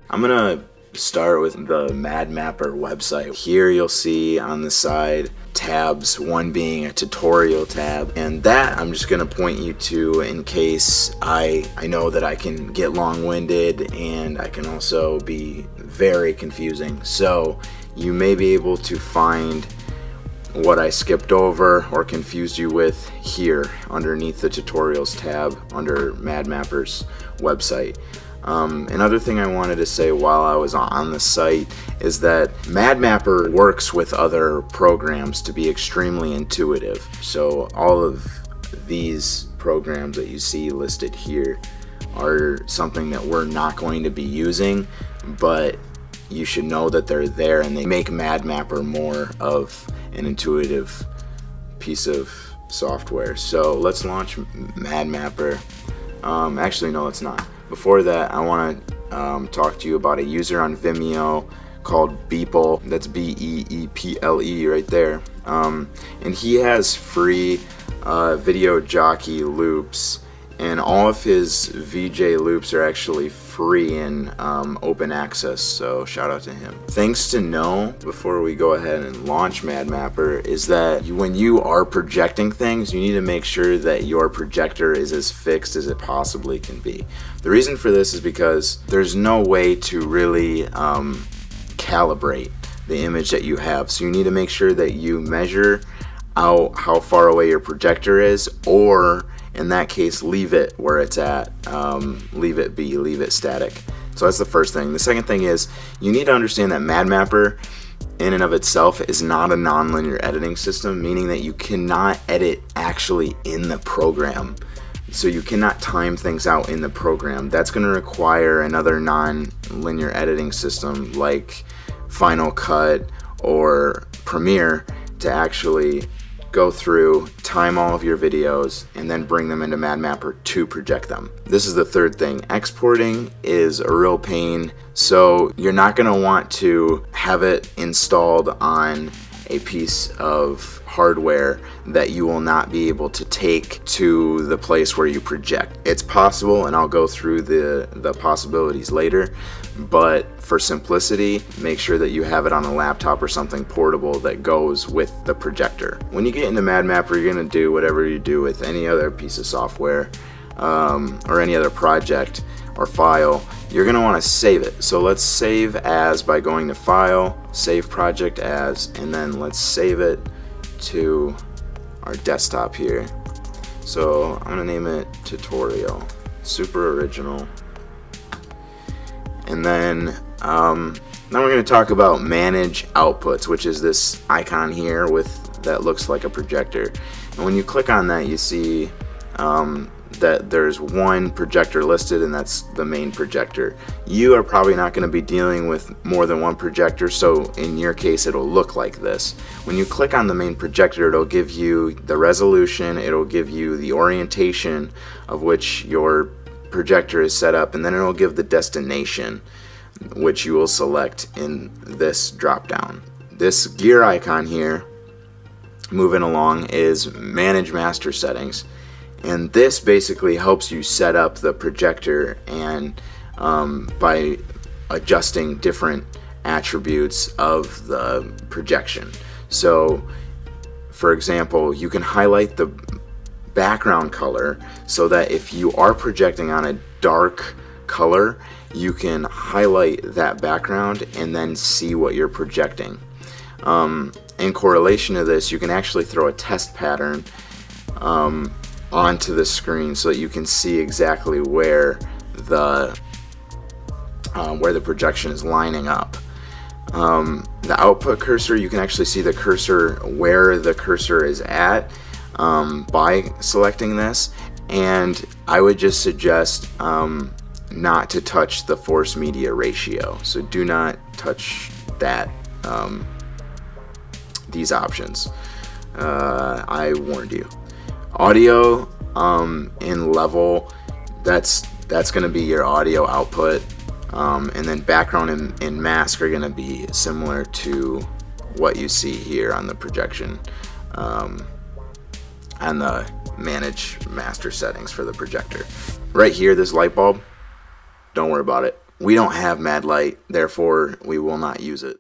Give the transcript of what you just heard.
I'm gonna start with the MadMapper website. Here you'll see on the side tabs, one being a tutorial tab, and that I'm just gonna point you to in case I know that I can get long-winded and I can also be very confusing. So you may be able to find what I skipped over or confused you with here underneath the tutorials tab under MadMapper's website. Another thing I wanted to say while I was on the site is that MadMapper works with other programs to be extremely intuitive. So all of these programs that you see listed here are something that we're not going to be using, but you should know that they're there, and they make MadMapper more of an intuitive piece of software. So let's launch MadMapper. Actually, no, let's not. Before that, I want to talk to you about a user on Vimeo called Beeple. That's B-E-E-P-L-E right there. And he has free video jockey loops, and all of his VJ loops are actually free in open access, so shout out to him. Things to know before we go ahead and launch MadMapper is that when you are projecting things, you need to make sure that your projector is as fixed as it possibly can be. The reason for this is because there's no way to really calibrate the image that you have, so you need to make sure that you measure out how far away your projector is, or in that case, leave it where it's at. Leave it be, leave it static. So that's the first thing. The second thing is you need to understand that MadMapper in and of itself is not a nonlinear editing system, meaning that you cannot edit actually in the program. So you cannot time things out in the program. That's going to require another non-linear editing system like Final Cut or Premiere to actually go through, time all of your videos, and then bring them into MadMapper to project them. This is the third thing. Exporting is a real pain, so you're not going to want to have it installed on a piece of hardware that you will not be able to take to the place where you project. It's possible, and I'll go through the possibilities later, but for simplicity, make sure that you have it on a laptop or something portable that goes with the projector. When you get into MadMapper, you're going to do whatever you do with any other piece of software or any other project or file. You're going to want to save it. So let's save as by going to File, Save Project As, and then let's save it to our desktop here. So I'm going to name it Tutorial, super original. And then we're going to talk about Manage Outputs, which is this icon here that looks like a projector. And when you click on that, you see that there's one projector listed, and that's the main projector. You are probably not going to be dealing with more than one projector, so in your case it'll look like this. When you click on the main projector, it'll give you the resolution, it'll give you the orientation of which your projector is set up, and then it'll give the destination, which you will select in this drop down. This gear icon here, moving along, is Manage Master Settings, and this basically helps you set up the projector and by adjusting different attributes of the projection. So for example, you can highlight the background color so that if you are projecting on a dark color, you can highlight that background and then see what you're projecting. In correlation to this, you can actually throw a test pattern onto the screen so that you can see exactly where the projection is lining up. The output cursor, you can actually see the cursor where the cursor is at by selecting this, and I would just suggest not to touch the force media ratio. So do not touch that these options. I warned you. Audio in level, that's going to be your audio output, and then background and mask are going to be similar to what you see here on the projection and the Manage Master Settings for the projector. Right here, this light bulb, don't worry about it. We don't have Mad Light, therefore we will not use it.